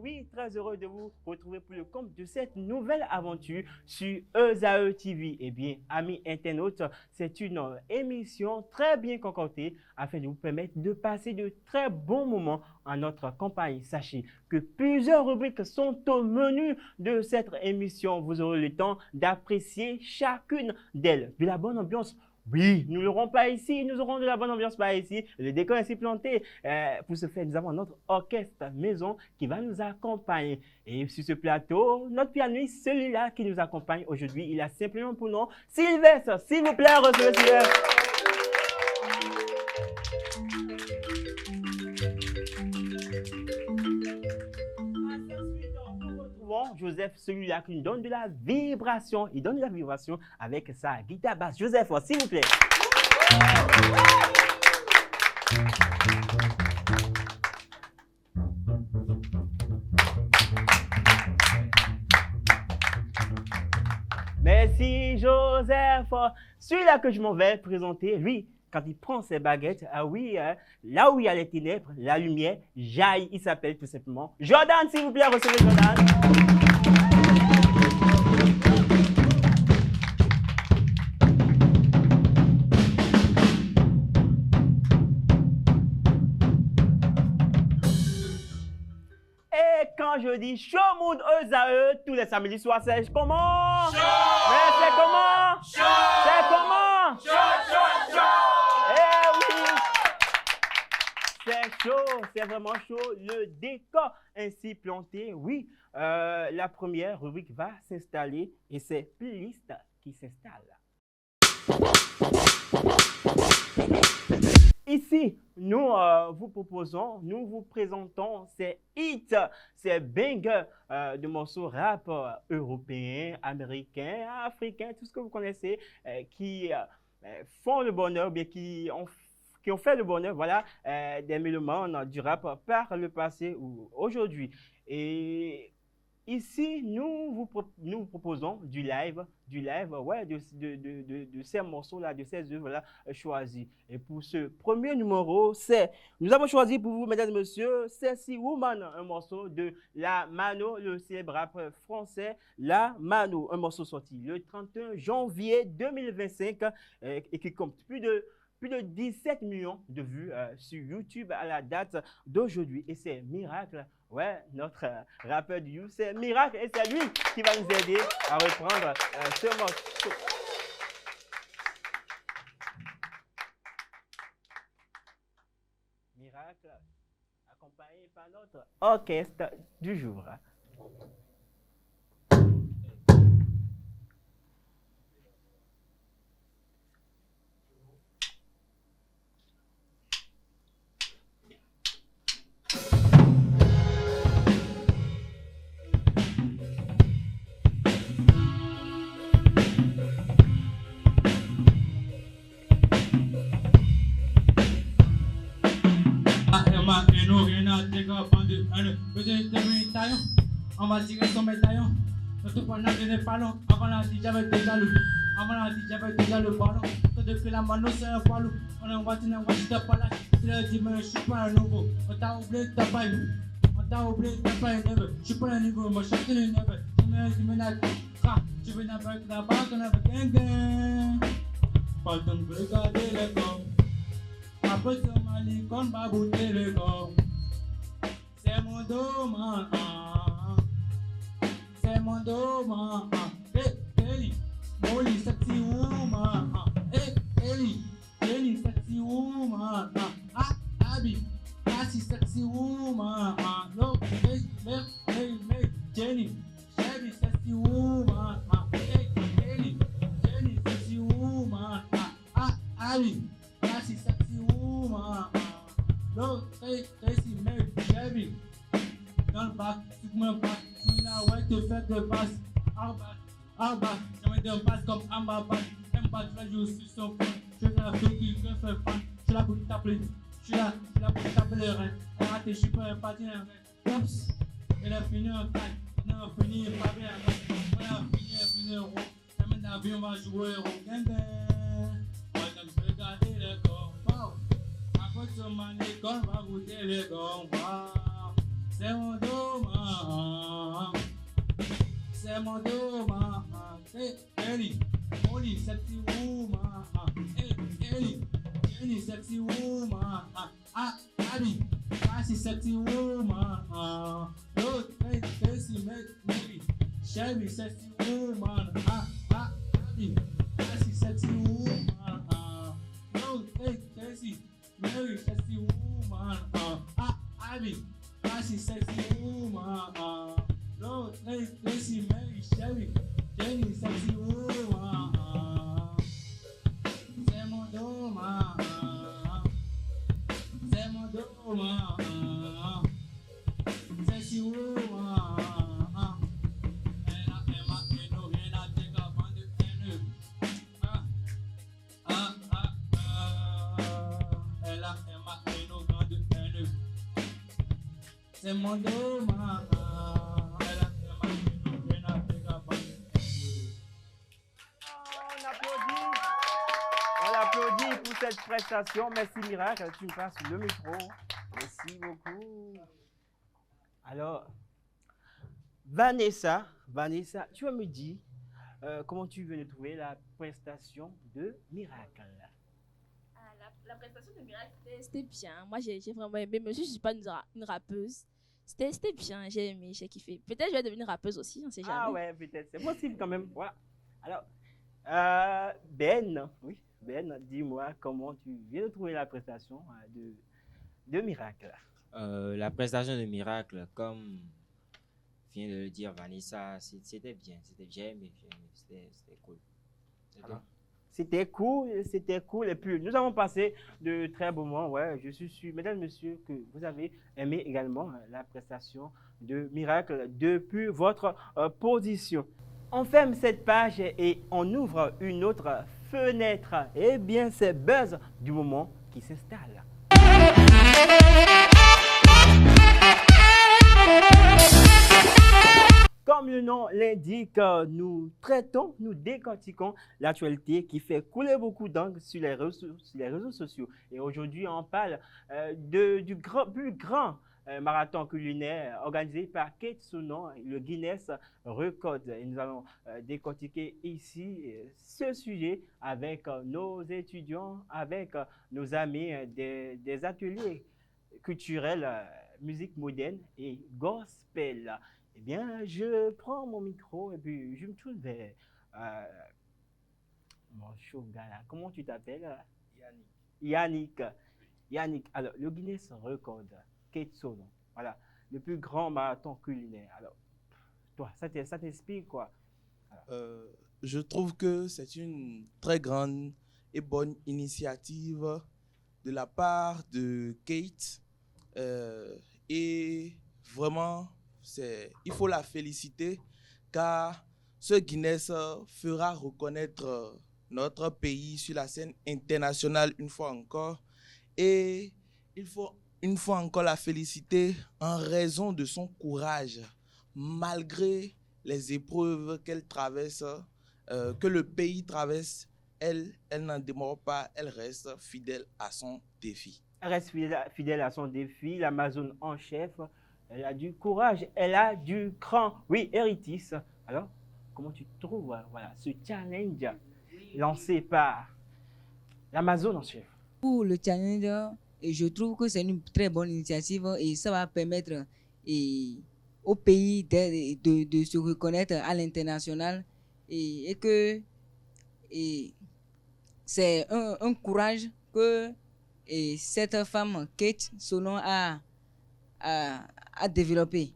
oui, très heureux de vous retrouver pour le compte de cette nouvelle aventure sur ESAE TV. Eh bien, amis internautes, c'est une émission très bien concoctée afin de vous permettre de passer de très bons moments en notre campagne. Sachez que plusieurs rubriques sont au menu de cette émission. Vous aurez le temps d'apprécier chacune d'elles. De la bonne ambiance. Oui, nous n'aurons pas ici, nous aurons de la bonne ambiance pas ici. Le décor est ainsi planté. Pour ce faire, nous avons notre orchestre maison qui va nous accompagner. Et sur ce plateau, notre pianiste, celui-là qui nous accompagne aujourd'hui, il a simplement pour nom Sylvestre. S'il vous plaît, recevez Sylvestre. Joseph, celui-là qui nous donne de la vibration. Il donne de la vibration avec sa guitare basse. Joseph, s'il vous plaît. Merci, Joseph. Celui-là que je m'en vais présenter, lui, quand il prend ses baguettes, ah oui, là où il y a les ténèbres, la lumière jaillit. Il s'appelle tout simplement Jordan, s'il vous plaît, recevez Jordan. Et quand je dis show mood ESAE, tous les samedis soirs, c'est comment? Show! Mais c'est comment? Show! C'est comment? Show! C'est chaud, c'est vraiment chaud. Le décor ainsi planté, oui. La première rubrique va s'installer et c'est playlist qui s'installe. Ici, nous vous présentons ces hits, ces bangers de morceaux rap européens, américains, africains, tout ce que vous connaissez, qui font le bonheur, bien qui ont fait le bonheur, voilà, des mélomanes du rap par le passé ou aujourd'hui. Et ici, nous vous proposons du live, ouais, de ces morceaux-là, de ces œuvres-là choisies. Et pour ce premier numéro, nous avons choisi pour vous, mesdames et messieurs, Sexy Woman, un morceau de La Mano, le célèbre rappeur français La Mano, un morceau sorti le 31 janvier 2025 et qui compte plus de 17 millions de vues sur YouTube à la date d'aujourd'hui. Et c'est Miracle, ouais, notre rappeur du You, c'est Miracle et c'est lui qui va nous aider à reprendre ce morceau. Miracle, accompagné par notre orchestre du jour. On va tirer son médaillon. Surtout pendant que les ballons. Avant la DJ j'avais déjà le ballon. Depuis la mano c'est un ballon. On est en voiture, on va chuter par là. Tu leur dis mais je suis pas un nouveau. On t'a oublié t'as pas une. Je suis pas un niveau. Moi je suis un neveu. Tu me l'as dit. Tu veux n'importe la banque, on a fait gang. Pas le temps de regarder les corps. Après ce malicon va bouter le corps. C'est mon domaine. C'est mon domaine. Hey, Ellie, Molly, sexy woman. Hey, Ellie, sexy woman. Ah, Abby, Cassie, sexy woman. No, hey, Jenny, Chevy, sexy woman. Hey, Ellie, Jenny, sexy woman. Ah, Abby, Cassie, sexy woman. No, hey, Casey, Mary, Chevy. Dans le bac, tu me bac. Là, ouais, te fais de passe. Arba, j'aimerais de passe comme Ambaba. J'aime pas de jouer sur son phone. Je fais la fille qui me fait fan. Je suis là pour t'appeler. Je suis là pour taper les reins. Elle a raté, je suis pas un patineur. Oups, elle a fini en taille. On a fini pas bien. On a fini en rond. Ça mène la vie, on va jouer au gang. On va regarder le corps. Votre manécon va goûter le gomba. C'est mon doma. C'est mon doma. Hey, Ellie, Molly, sexy woman. Hey, Ellie, sexy woman. Abby, classy sexy woman. Look, hey, Tracy, Molly, Shelby, sexy woman. Abby, classy sexy woman. Look, hey, Tracy, Mary, sexy woman. Abby, classy sexy woman. Look, hey, Tracy, Mary, Shelby, Jenny, sexy woman. C'est mon doma. C'est mon doma. Sexy woman. Elle a rien à dire avant de haine. Elle a de haine. C'est mon doma. Elle a rien à dire avant de haine. On applaudit. On applaudit pour cette prestation. Merci Miracle, tu me passes le micro. Merci beaucoup. Alors, Vanessa, tu vas me dire comment tu veux trouver la prestation de Miracle. La prestation de Miracle, c'était bien. Moi, j'ai vraiment aimé. Mais je ne suis pas une rappeuse. C'était bien, j'ai aimé, j'ai kiffé. Peut-être je vais devenir rappeuse aussi, on ne sait jamais. Ah ouais, peut-être, c'est possible quand même. Voilà. Alors, Ben, dis-moi comment tu viens de trouver la prestation de Miracle. La prestation de Miracle, comme vient de le dire Vanessa, c'était bien, j'ai aimé, c'était cool. C'était cool. Et puis, nous avons passé de très beaux moments. Ouais, je suis sûr, mesdames, messieurs, que vous avez aimé également la prestation de Miracle depuis votre position. On ferme cette page et on ouvre une autre fenêtre. Eh bien, c'est Buzz du moment qui s'installe. Comme le nom l'indique, nous traitons, nous décortiquons l'actualité qui fait couler beaucoup d'encre sur les réseaux sociaux. Et aujourd'hui, on parle du plus grand marathon culinaire organisé par Kate Sonon, le Guinness Records. Et nous allons décortiquer ici ce sujet avec nos étudiants, avec nos amis des ateliers culturels, musique moderne et gospel. Eh bien, je prends mon micro et puis je me tourne vers mon chaud gars là. Comment tu t'appelles? Yannick. Alors, le Guinness Record, Kate Sonon. Voilà, le plus grand marathon culinaire. Alors, toi, ça t'inspire quoi? Je trouve que c'est une très grande et bonne initiative de la part de Kate. Et vraiment, il faut la féliciter car ce Guinness fera reconnaître notre pays sur la scène internationale une fois encore. Et il faut une fois encore la féliciter en raison de son courage, malgré les épreuves qu'elle traverse, que le pays traverse. Elle n'en démord pas, elle reste fidèle à son défi. Elle reste fidèle à son défi, l'Amazone en chef. Elle a du courage, elle a du cran. Oui, Eritis. Alors, comment tu trouves ce challenge lancé par l'Amazone en chef? Pour le challenge, je trouve que c'est une très bonne initiative et ça va permettre au pays de se reconnaître à l'international et que c'est un courage que cette femme, Kate Sonon, a développé.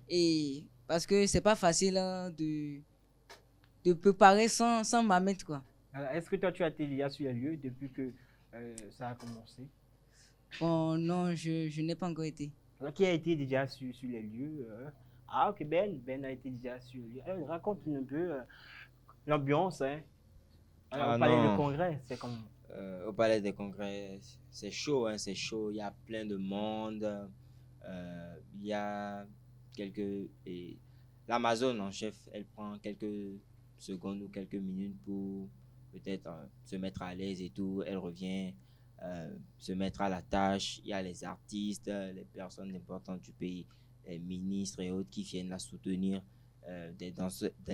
Et parce que c'est pas facile de préparer sans mamette, quoi. Alors, est-ce que toi tu as été lié sur les lieux depuis que ça a commencé? Oh, non, je n'ai pas encore été. Alors, qui a été déjà sur les lieux? Ah ok, Ben a été déjà sur les lieux. Alors, raconte un peu l'ambiance. Hein. Alors, au palais de congrès, c'est comme... Au palais des congrès, c'est chaud, hein, c'est chaud. Il y a plein de monde. Il y a l'Amazone en chef, elle prend quelques secondes ou quelques minutes pour peut-être se mettre à l'aise et tout. Elle revient se mettre à la tâche. Il y a les artistes, les personnes importantes du pays, les ministres et autres qui viennent la soutenir, des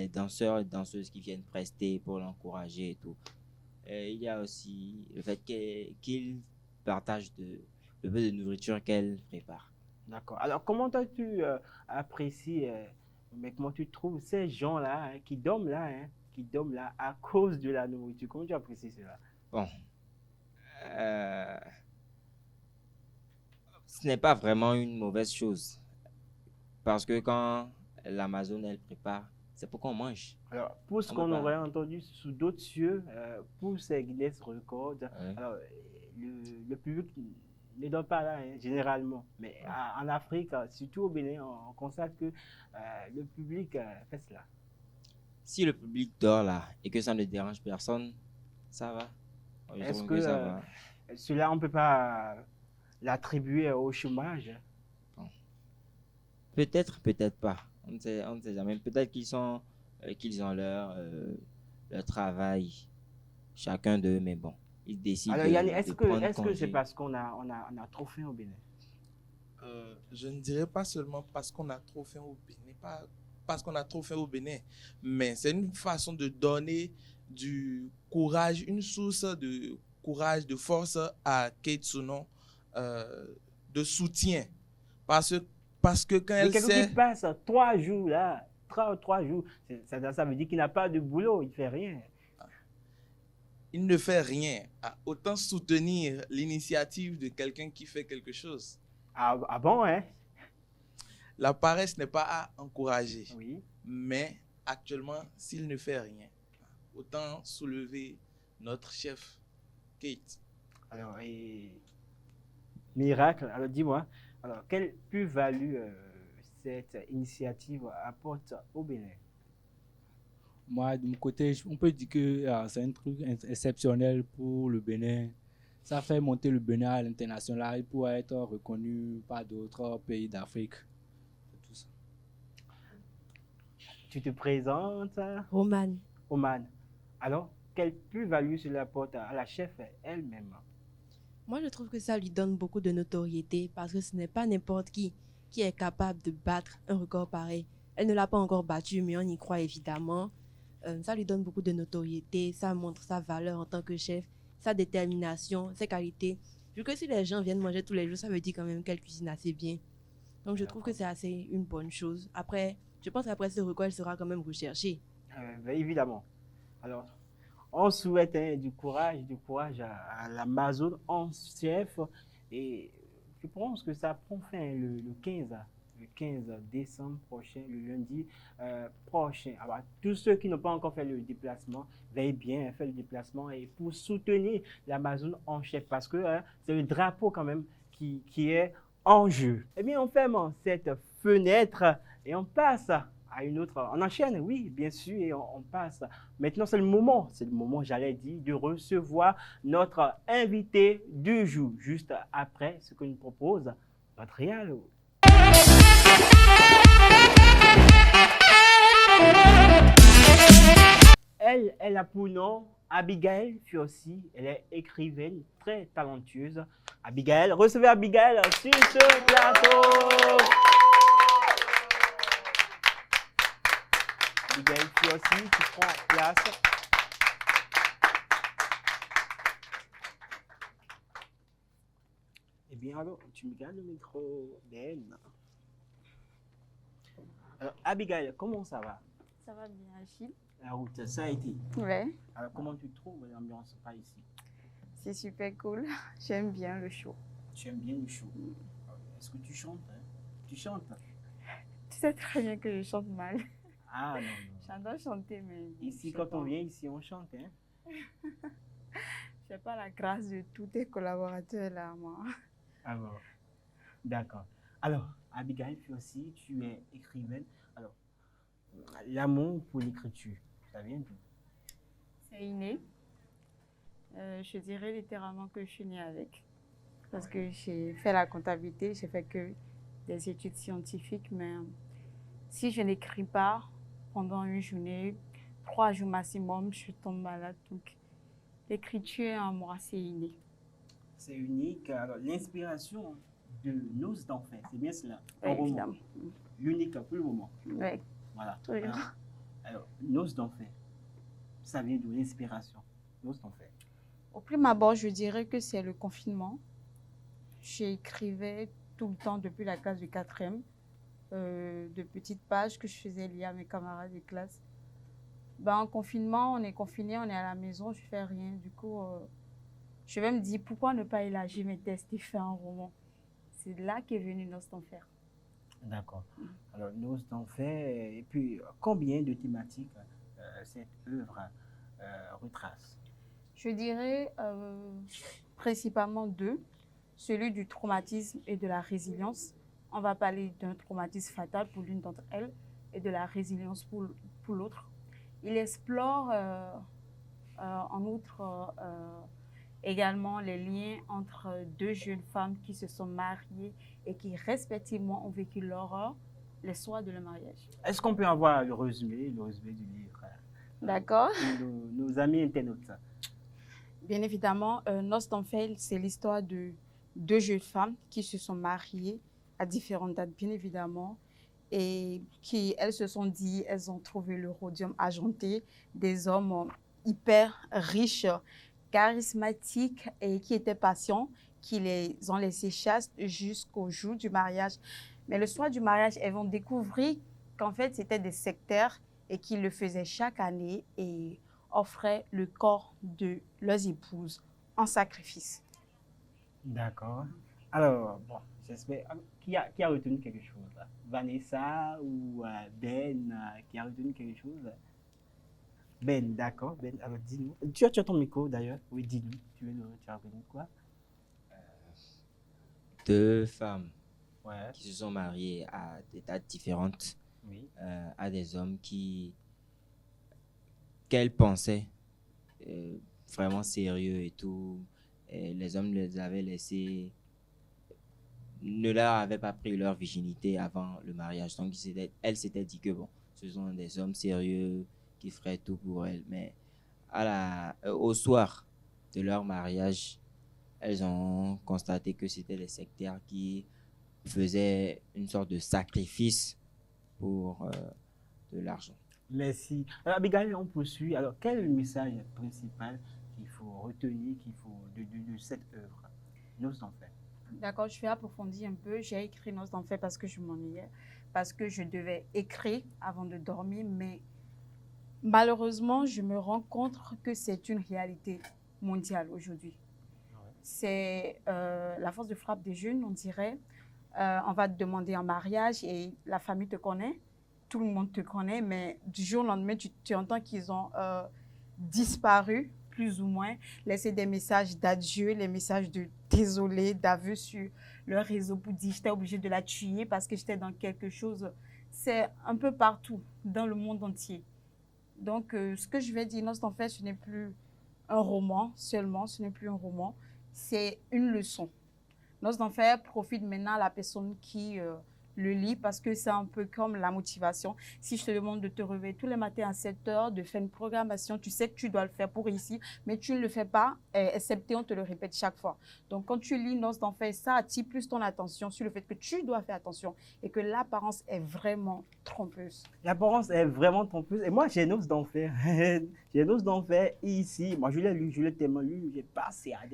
danseurs et danseuses qui viennent prester pour l'encourager et tout. Il y a aussi le fait qu'ils partagent le peu de nourriture qu'elle prépare. D'accord. Alors, comment tu apprécies, mais comment tu trouves ces gens-là qui dorment là, qui dorment là à cause de la nourriture? Comment tu apprécies cela? Bon, euh, ce n'est pas vraiment une mauvaise chose parce que quand l'Amazone, elle prépare, c'est pour qu'on mange. Alors, pour ce On qu'on peut pas. aurait entendu sous d'autres cieux, pour ces Guinness Records, Ouais. alors, le public ne dort pas là, généralement. Mais en Afrique, surtout au Bénin, on constate que le public fait cela. Si le public dort là et que ça ne dérange personne, ça va. Je Est-ce trouve que ça va. cela, on ne peut pas l'attribuer au chômage? Peut-être, peut-être pas. On ne sait jamais. Peut-être qu'ils ont leur travail, chacun d'eux, mais bon, ils décident Alors, Yannick, de prendre est-ce que c'est congé. parce qu'on a trop faim au Bénin? Je ne dirais pas seulement parce qu'on a trop faim au Bénin, pas parce qu'on a trop faim au Bénin, mais c'est une façon de donner du courage, une source de courage, de force à Kate Sounon, de soutien. Parce que quand Mais elle quelqu'un sait... qui passe 3 jours là, 3 jours, ça veut dire qu'il n'a pas de boulot, il ne fait rien. Il ne fait rien. Autant soutenir l'initiative de quelqu'un qui fait quelque chose. Ah bon, hein? La paresse n'est pas à encourager. Oui. Mais actuellement, s'il ne fait rien, autant soulever notre chef, Kate. Alors, miracle, alors dis-moi, alors quelle plus-value cette initiative apporte au Bénin? Moi, de mon côté, on peut dire que c'est un truc exceptionnel pour le Bénin. Ça fait monter le Bénin à l'international pour être reconnu par d'autres pays d'Afrique. C'est tout ça. Tu te présentes, Romane. Oman. Alors, quelle plus-value cela apporte à la chef elle-même? Moi, je trouve que ça lui donne beaucoup de notoriété parce que ce n'est pas n'importe qui est capable de battre un record pareil. Elle ne l'a pas encore battu, mais on y croit évidemment. Ça lui donne beaucoup de notoriété, ça montre sa valeur en tant que chef, sa détermination, ses qualités. Vu que si les gens viennent manger tous les jours, ça veut dire quand même qu'elle cuisine assez bien. Donc, je trouve que c'est assez une bonne chose. Après, je pense qu'après ce record, elle sera quand même recherchée. Ben, évidemment. Alors, on souhaite du courage à l'Amazone en chef. Et je pense que ça prend fin le 15 décembre prochain, le lundi prochain. Alors, tous ceux qui n'ont pas encore fait le déplacement, veuillez bien faire le déplacement et pour soutenir l'Amazone en chef parce que c'est le drapeau quand même qui est en jeu. Eh bien, on ferme cette fenêtre et on passe à une autre. On enchaîne, oui, bien sûr, et on passe. Maintenant, c'est le moment, j'allais dire, de recevoir notre invité du jour, juste après ce que nous propose notre Réalo. Elle a pour nom Abigail Fiossi. Elle est écrivaine très talentueuse. Abigail, recevez Abigail sur ce plateau. Abigail Fiossi, tu prends place. Eh bien, alors, tu me gardes le micro, Ben. Alors, Abigail, comment ça va? Ça va bien, Achille? La route, ça a été. Ouais, Alors, comment tu trouves l'ambiance par ici? c'est super cool. J'aime bien le show. Tu aimes bien le show. Est-ce que tu chantes? Tu chantes? Tu sais très bien que je chante mal. Ah non, non. J'adore chanter, mais Ici, je sais quand on pas. vient ici, on chante. Hein? J'ai pas la grâce de tous tes collaborateurs là, moi. Ah bon. D'accord. Alors, Abigail, puis aussi, tu es écrivaine. Alors, l'amour pour l'écriture, ça vient d'où? C'est inné. Je dirais littéralement que je suis née avec. Parce que j'ai fait la comptabilité, j'ai fait que des études scientifiques, mais si je n'écris pas pendant une journée, 3 jours maximum, je tombe malade. Donc, l'écriture en moi, c'est inné. C'est unique. Alors, l'inspiration de Noces d'enfer, c'est bien cela. Oui, Un roman. évidemment. L'unique pour le moment. Oui. Voilà. Oui. Alors, Noces d'enfer, ça vient de l'inspiration. Noces d'enfer. Au prime abord, je dirais que c'est le confinement. J'écrivais tout le temps depuis la classe du 4e, de petites pages que je faisais lire à mes camarades de classe. Ben, en confinement, on est confiné, on est à la maison, je fais rien. Du coup, je vais me dire pourquoi ne pas élargir mes tests et faire un roman. C'est là qu'est venu Noces d'enfer. D'accord. Alors, Noces d'enfer, et puis combien de thématiques cette œuvre retrace? Je dirais principalement 2, celui du traumatisme et de la résilience. On va parler d'un traumatisme fatal pour l'une d'entre elles et de la résilience pour l'autre. Il explore en outre également les liens entre 2 jeunes femmes qui se sont mariées et qui respectivement ont vécu l'horreur les soirs de leur mariage. Est-ce qu'on peut avoir le résumé du livre? D'accord. Nos amis internautes. Bien évidemment, Noces d'enfer, c'est l'histoire de 2 jeunes femmes qui se sont mariées à différentes dates, bien évidemment, et qui, elles se sont dit, elles ont trouvé le rhodium argenté, des hommes hyper riches, charismatiques et qui étaient patients, qui les ont laissés chastes jusqu'au jour du mariage. Mais le soir du mariage, elles vont découvrir qu'en fait, c'était des sectaires et qu'ils le faisaient chaque année et offraient le corps de leurs épouses en sacrifice. D'accord. Alors, bon, j'espère. Qui a retenu quelque chose là? Vanessa ou Ben qui a retenu quelque chose? Ben, d'accord. Ben, alors dis-nous. Tu as ton micro d'ailleurs. Oui, dis-nous. Tu as retenu quoi? 2 femmes Ouais. qui se sont mariées à des dates différentes, Oui. à des hommes qu'elles pensaient vraiment sérieux et tout. Et les hommes les avaient laissés, ne leur avaient pas pris leur virginité avant le mariage. Donc, elles s'étaient dit que bon, ce sont des hommes sérieux qui feraient tout pour elles. Mais au soir de leur mariage, elles ont constaté que c'était des sectaires qui faisaient une sorte de sacrifice pour de l'argent. Merci. Alors, Abigail, on poursuit. Alors, quel est le message principal qu'il faut retenir de cette œuvre, Noces d'enfer? D'accord, je vais approfondir un peu. J'ai écrit Noces d'enfer parce que je m'ennuyais, parce que je devais écrire avant de dormir, mais malheureusement, je me rends compte que c'est une réalité mondiale aujourd'hui. C'est la force de frappe des jeunes, on dirait. On va te demander en mariage et la famille te connaît, tout le monde te connaît, mais du jour au lendemain, tu entends qu'ils ont disparu, plus ou moins, laissé des messages d'adieu, les messages de désolé, d'aveu sur leur réseau pour dire j'étais obligée de la tuer parce que j'étais dans quelque chose. C'est un peu partout, dans le monde entier. Donc, ce que je vais dire, Noces d'enfer, ce n'est plus un roman seulement, ce n'est plus un roman, c'est une leçon. Noces d'enfer profite maintenant à la personne qui le lit parce que c'est un peu comme la motivation. Si je te demande de te réveiller tous les matins à 7 heures, de faire une programmation, tu sais que tu dois le faire pour réussir, mais tu ne le fais pas, excepté on te le répète chaque fois. Donc, quand tu lis Noces d'enfer, ça attire plus ton attention sur le fait que tu dois faire attention et que l'apparence est vraiment trompeuse. L'apparence est vraiment trompeuse. Et moi, j'ai Noces d'enfer. J'ai Noces d'enfer ici. Moi, je l'ai lu, je l'ai tellement lu. J'ai passé à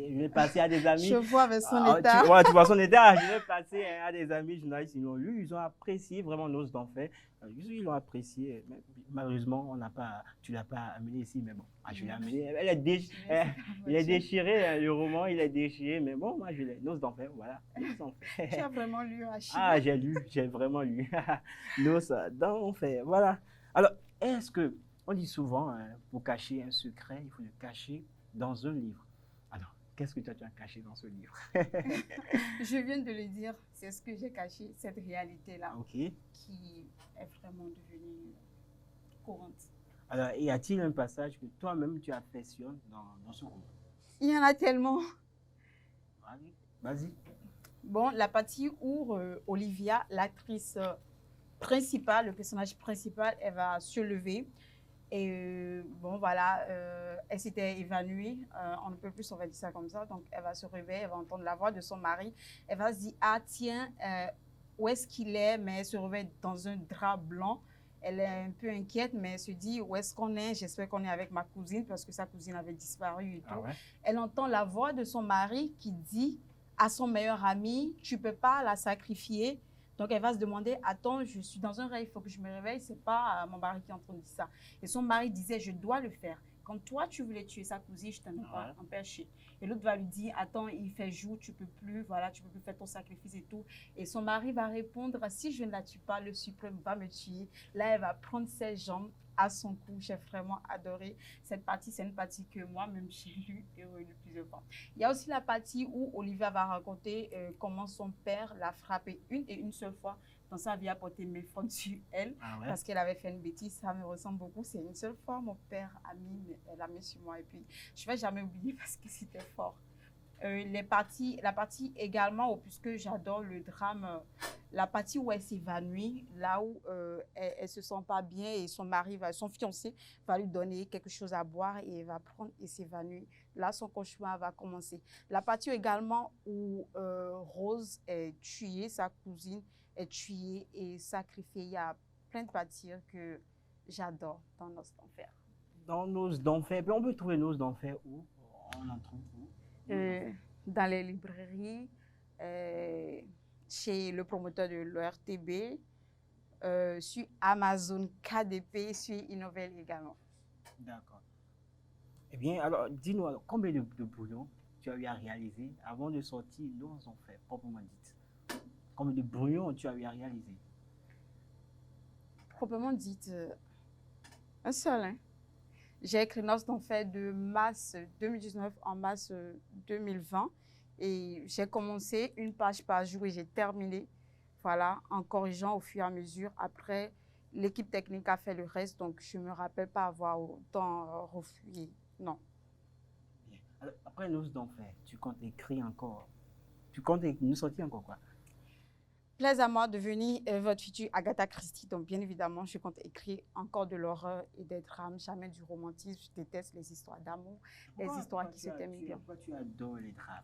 des amis. Je vois avec son Ah, état. tu vois son état. Je l'ai passé à des amis journalistes. Ils l'ont lu. Ils ont apprécié vraiment Noces d'enfer. Ils l'ont apprécié. Mais malheureusement, tu ne l'as pas amené ici. Mais bon, je l'ai amené. Il est déchiré. Le roman, il est déchiré. Mais bon, moi, je l'ai. Noces d'enfer, voilà. Noces d'enfer. Tu as vraiment lu Achille. Ah, j'ai vraiment lu. Noces d'enfer, voilà. Alors, est-ce que, on dit souvent, pour cacher un secret, il faut le cacher dans un livre. Alors, qu'est-ce que tu as caché dans ce livre? Je viens de le dire, c'est ce que j'ai caché, cette réalité-là, Ok. qui est vraiment devenue courante. Alors, y a-t-il un passage que toi-même tu affectionnes dans ce roman? Il y en a tellement. Vas-y. Bon, la partie où Olivia, l'actrice principale, le personnage principal, elle va se lever Et bon, voilà, elle s'était évanouie. On ne peut plus, on va dire ça comme ça. Donc, elle va se réveiller, elle va entendre la voix de son mari. Elle va se dire, ah tiens, où est-ce qu'il est? Mais elle se réveille dans un drap blanc. Elle est un peu inquiète, mais elle se dit, où est-ce qu'on est? J'espère qu'on est avec ma cousine, parce que sa cousine avait disparu et tout. Ah ouais? Elle entend la voix de son mari qui dit à son meilleur ami, tu ne peux pas la sacrifier. Donc, elle va se demander, attends, je suis dans un rêve, il faut que je me réveille. Ce n'est pas mon mari qui est en train de dire ça. Et son mari disait, je dois le faire. Quand toi, tu voulais tuer sa cousine, je t'en ai pas empêché. Et l'autre va lui dire, attends, il fait jour, tu peux plus, voilà, tu peux plus faire ton sacrifice et tout. Et son mari va répondre, si je ne la tue pas, le suprême va me tuer. Là, elle va prendre ses jambes à son cou. J'ai vraiment adoré cette partie. C'est une partie que moi-même, j'ai lue et relue plusieurs fois. Il y a aussi la partie où Olivia va raconter comment son père l'a frappée une seule fois dans sa vie, a porté mes fautes sur elle parce qu'elle avait fait une bêtise. Ça me ressemble beaucoup. C'est une seule fois, mon père a mis, elle a mis sur moi et puis je ne vais jamais oublier parce que c'était fort. La partie également, puisque j'adore le drame, la partie où elle s'évanouit, là où elle ne se sent pas bien et son fiancé va lui donner quelque chose à boire et elle va prendre et s'évanouir. Là, son cauchemar va commencer. La partie également où Rose est tuée, sa cousine est tuée et sacrifiée. Il y a plein de parties que j'adore dans Noces d'enfer. Dans Noces d'enfer, on peut trouver Noces d'enfer où? On en trouve où? Dans les librairies, chez le promoteur de l'ORTB, sur Amazon KDP, sur Innovel également. D'accord. Eh bien, alors, dis-nous, alors, combien de brouillons tu as eu à réaliser avant de sortir Noces d'enfer, proprement dit? Combien de brouillons tu as eu à réaliser? Proprement dit, un seul, hein. J'ai écrit Noces d'enfer de mars 2019 en mars 2020 et j'ai commencé une page par jour et j'ai terminé, voilà, en corrigeant au fur et à mesure. Après, l'équipe technique a fait le reste, donc je ne me rappelle pas avoir autant refusé, non. Bien. Alors, après Noces d'enfer, tu comptes écrire encore? Tu comptes nous sortir encore quoi? Plaise à moi de devenir votre future Agatha Christie. Donc, bien évidemment, je compte écrire encore de l'horreur et des drames, jamais du romantisme. Je déteste les histoires d'amour, les histoires qui se terminent bien. Pourquoi tu adores les drames?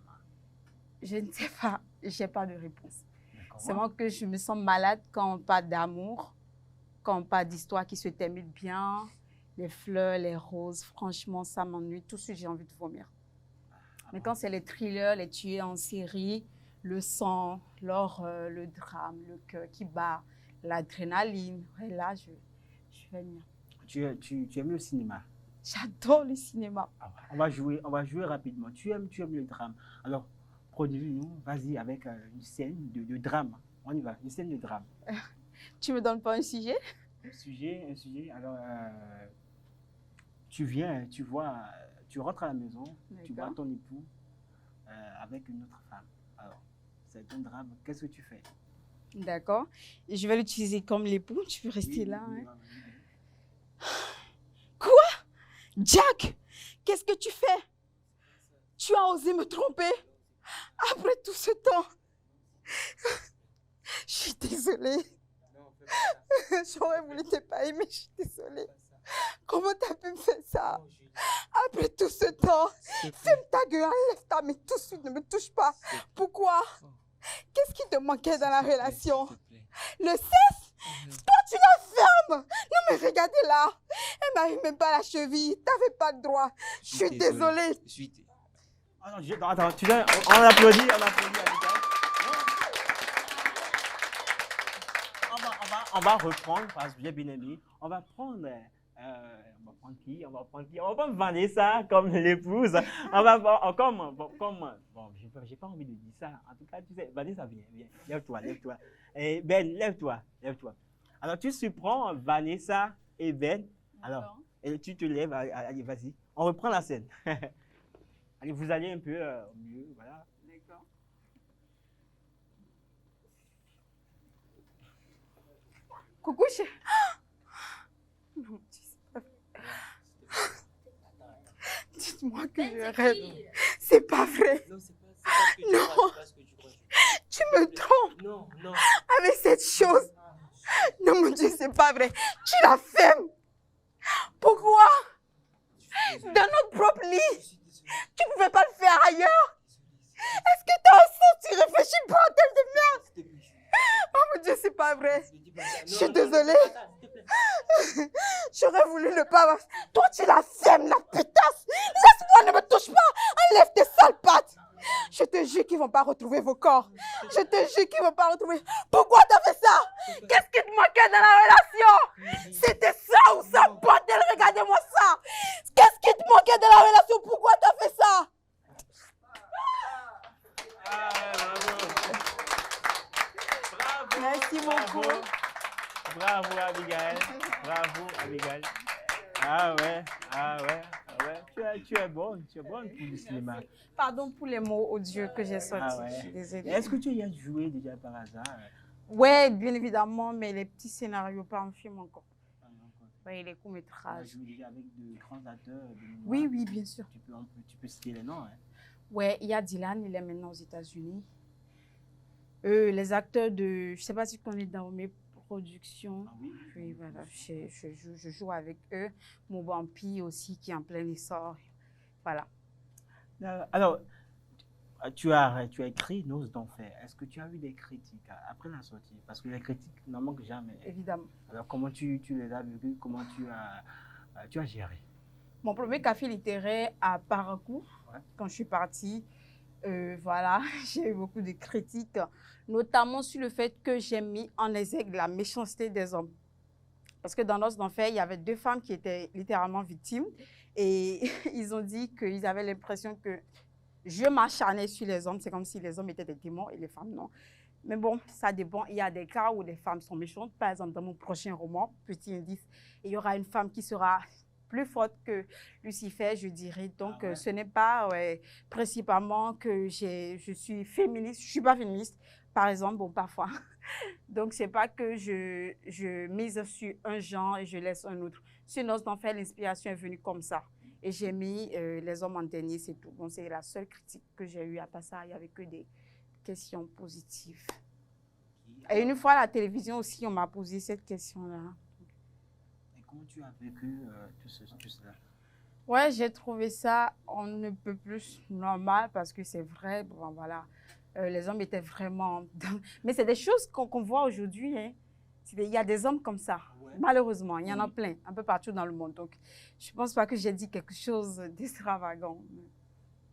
Je ne sais pas, je n'ai pas de réponse. C'est moi que je me sens malade quand on parle d'amour, quand on parle d'histoires qui se terminent bien, les fleurs, les roses. Franchement, ça m'ennuie. Tout de suite, j'ai envie de vomir. Mais quand c'est les thrillers, les tués en série, le sang, l'horreur, le drame, le cœur qui bat, l'adrénaline. Et là, je vais bien. Tu aimes le cinéma? J'adore le cinéma. On va jouer rapidement. Tu aimes le drame. Alors, produis-nous, vas-y, avec une scène de drame. On y va, une scène de drame. Tu me donnes pas un sujet? Un sujet. Alors, tu viens, tu rentres à la maison, tu vois ton époux avec une autre femme. Alors, c'est un drame. Qu'est-ce que tu fais? D'accord. Et je vais l'utiliser comme l'époux. Tu peux rester là. Oui, hein. Quoi? Jack, qu'est-ce que tu fais? Tu as osé me tromper? Après tout ce temps. Je suis désolée. J'aurais voulu te pas aimer, je suis désolée. Comment tu as pu me faire ça? Après tout ce temps, ferme ta gueule, lève ta main tout de suite, ne me touche pas. Pourquoi? Qu'est-ce qui te manquait dans la relation? Le sexe? Toi, tu la fermes. Non, mais regardez là. Elle m'arrive même pas à la cheville. Tu n'avais pas de droit. Je suis désolée. Attends, tu viens, on applaudit, On va reprendre, parce que j'ai bien aimé. On va prendre qui? On va prendre Vanessa comme l'épouse. On va j'ai pas envie de dire ça. En tout cas, tu sais, Vanessa, viens. Lève-toi. Et Ben, lève-toi. Alors, tu surprends Vanessa et Ben. Alors, et tu te lèves. Allez, vas-y. On reprend la scène. Allez, vous allez un peu mieux, voilà. D'accord. Coucou, non, dites-moi que je rêve. C'est pas vrai. Non, tu me trompes. Non. Avec cette chose. Non, mon Dieu, c'est pas vrai. Tu la fermes. Pourquoi? après. Je suis désolée. J'aurais voulu ne pas... Toi, tu la fermes, la pétasse. Laisse-moi, ne me touche pas. Enlève tes sales pattes. Je te jure qu'ils ne vont pas retrouver vos corps. Je te jure qu'ils ne vont pas retrouver... Pourquoi tu as fait ça? Qu'est-ce qui te manquait dans la relation? C'était ça ou ça, bordel? Regardez-moi ça. Qu'est-ce qui te manquait dans la relation? Pourquoi tu as fait ça? Merci beaucoup. Bravo, Abigail. Bravo, Abigail. Ah ouais. Tu es bonne pour le cinéma. Pardon pour les mots odieux que j'ai sortis. Ah ouais. Je suis désolée. Est-ce que tu y as joué déjà par hasard? Ouais, bien évidemment, mais les petits scénarios, pas en film encore. Oui, les Tu as courts-métrages. joué déjà avec de grands acteurs de mémoire. Oui, bien sûr. Tu peux citer les noms. Hein? Ouais, il y a Dylan, il est maintenant aux États-Unis. Les acteurs de, je ne sais pas si tu connais dans mes productions. Ah oui. Oui, voilà, je joue avec eux. Mobampi aussi, qui est en plein essor. Voilà. Alors, tu as écrit Noces d'enfer. Est-ce que tu as eu des critiques après la sortie? Parce que les critiques n'en manquent jamais. Évidemment. Alors, comment tu les as vécues? Comment tu as géré? Mon premier café littéraire à Parakou, quand je suis partie, voilà, j'ai eu beaucoup de critiques, notamment sur le fait que j'ai mis en exergue la méchanceté des hommes. Parce que dans Noces d'enfer, il y avait 2 femmes qui étaient littéralement victimes et ils ont dit qu'ils avaient l'impression que je m'acharnais sur les hommes. C'est comme si les hommes étaient des démons et les femmes non. Mais bon, ça dépend. Il y a des cas où les femmes sont méchantes. Par exemple, dans mon prochain roman, petit indice, il y aura une femme qui sera plus forte que Lucifer, je dirais. Donc, ce n'est pas principalement que je suis féministe. Je ne suis pas féministe, par exemple, bon, parfois. Donc, ce n'est pas que je mise sur un genre et je laisse un autre. Sur Noces d'enfer, l'inspiration est venue comme ça. Et j'ai mis les hommes en dernier, c'est tout. Bon, c'est la seule critique que j'ai eue. À part ça, il n'y avait que des questions positives. Et une fois à la télévision aussi, on m'a posé cette question-là. Et comment tu as vécu tout cela? Ouais, j'ai trouvé ça, on ne peut plus normal parce que c'est vrai, bon, voilà, les hommes étaient vraiment... Mais c'est des choses qu'on voit aujourd'hui, hein. Il y a des hommes comme ça, malheureusement, il y en a plein, un peu partout dans le monde. Donc, je ne pense pas que j'ai dit quelque chose d'extravagant.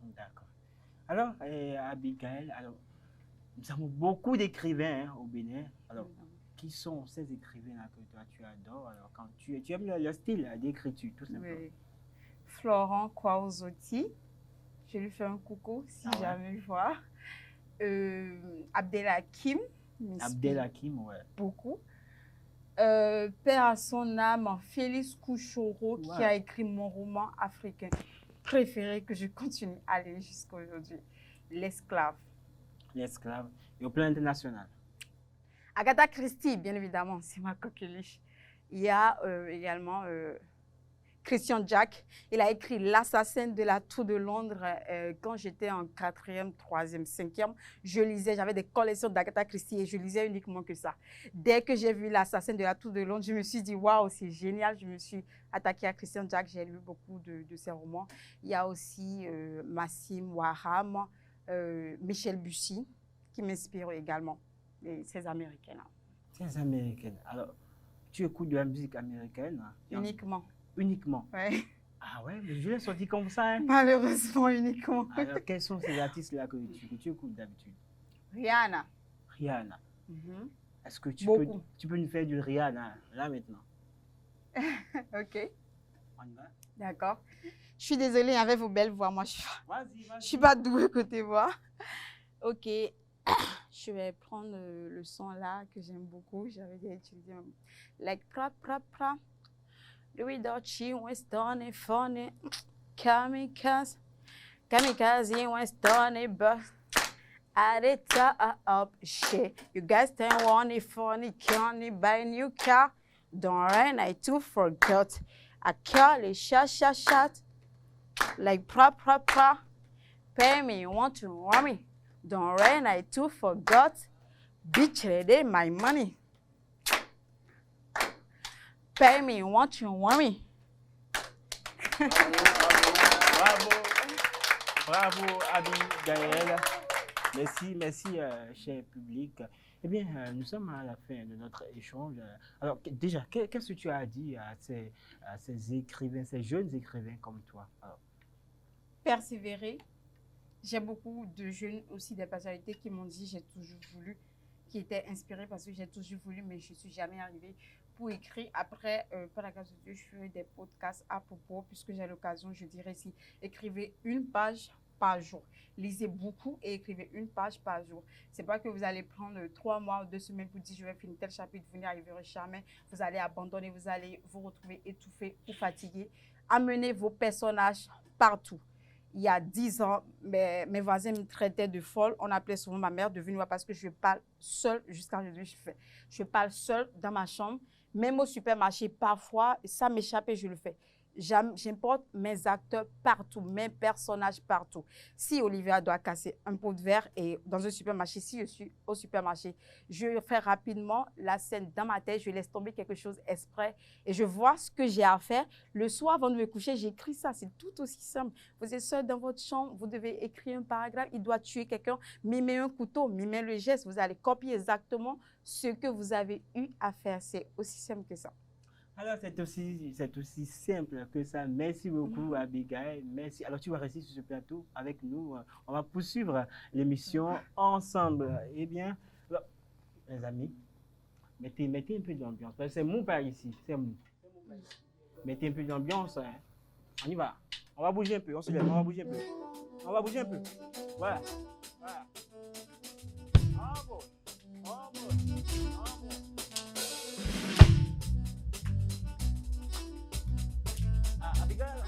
D'accord. Alors, Abigail, nous avons beaucoup d'écrivains au Bénin. Alors, qui sont ces écrivains-là que toi tu adores? Alors, quand tu aimes le style d'écriture, tout simplement. Oui. Florent Kwaozotti, je lui fais un coucou si jamais je vois. Abdelhakim. Abdelhakim, ouais. Beaucoup. Père à son âme, Félix Kouchoro, qui a écrit mon roman africain préféré que je continue à lire jusqu'à aujourd'hui. L'esclave. L'esclave. Et au plan international? Agatha Christie, bien évidemment, c'est ma coqueluche. Il y a également Christian Jack. Il a écrit L'assassin de la Tour de Londres quand j'étais en 4e, 3e, 5e. Je lisais, j'avais des collections d'Agatha Christie et je lisais uniquement que ça. Dès que j'ai vu L'assassin de la Tour de Londres, je me suis dit, waouh, c'est génial. Je me suis attaquée à Christian Jack. J'ai lu beaucoup de ses romans. Il y a aussi Massim Waham, Michel Bussy, qui m'inspire également. Et ces Américains-là. Ces Américaines. Alors, tu écoutes de la musique américaine? Uniquement. Uniquement? Oui. Ah ouais, mais je l'ai sorti comme ça. Hein? Malheureusement, uniquement. Alors, quels sont ces artistes-là que tu écoutes d'habitude? Rihanna. Rihanna. Est-ce que tu peux nous faire du Rihanna, là, maintenant? OK. On y va? D'accord. Je suis désolée, avec vos belles voix, moi, je vas-y. suis pas douée côté voix. OK. Je vais prendre le son là que j'aime beaucoup. J'avais déjà utilisé. Like, pra, pra, pra. Louis Dutchy, Weston et Funny. Kamikaze, Weston et Bust. At the top, shit. You guys don't want it funny, can't buy new car. Don't run, I too forgot. I call it shot. Like, pra, pra, pra. Pay me, you want to want me. Don't run, I too forgot. Bitch, they my money. Pay me, want you want me. Bravo, Abigail. Merci, cher public. Eh bien, nous sommes à la fin de notre échange. Alors, déjà, qu'est-ce que tu as dit à ces écrivains, ces jeunes écrivains comme toi? Alors, Persévérer. J'ai beaucoup de jeunes aussi, des personnalités qui m'ont dit j'ai toujours voulu, qui étaient inspirés parce que j'ai toujours voulu, mais je ne suis jamais arrivée pour écrire. Après, par la grâce de Dieu, je ferai des podcasts à propos, puisque j'ai l'occasion, je dirais si, écrivez une page par jour. Lisez beaucoup et écrivez une page par jour. C'est pas que vous allez prendre 3 mois ou 2 semaines pour dire je vais finir tel chapitre, vous n'y arriverez jamais. Vous allez abandonner, vous allez vous retrouver étouffé ou fatigué. Amenez vos personnages partout. Il y a 10 ans, mes voisins me traitaient de folle. On appelait souvent ma mère de venir parce que je parle seule jusqu'à aujourd'hui. Je parle seule dans ma chambre. Même au supermarché, parfois, ça m'échappe et je le fais. J'importe mes acteurs partout, mes personnages partout. Si Olivia doit casser un pot de verre et dans un supermarché, si je suis au supermarché, je fais rapidement la scène dans ma tête, je laisse tomber quelque chose exprès et je vois ce que j'ai à faire. Le soir, avant de me coucher, j'écris ça. C'est tout aussi simple. Vous êtes seul dans votre chambre, vous devez écrire un paragraphe, il doit tuer quelqu'un, mimez un couteau, mimez le geste. Vous allez copier exactement ce que vous avez eu à faire. C'est aussi simple que ça. alors, c'est aussi simple que ça. Merci beaucoup, Abigail. Merci. Alors, tu vas rester sur ce plateau avec nous. On va poursuivre l'émission ensemble. Eh bien, alors, les amis, mettez un peu d'ambiance. Parce que c'est mon père ici. C'est mon. Mettez un peu d'ambiance. Hein. On y va. On va bouger un peu. On se lève. On va bouger un peu. On va bouger un peu. Voilà. Voilà. Bravo. Bravo. Bravo. Abigail.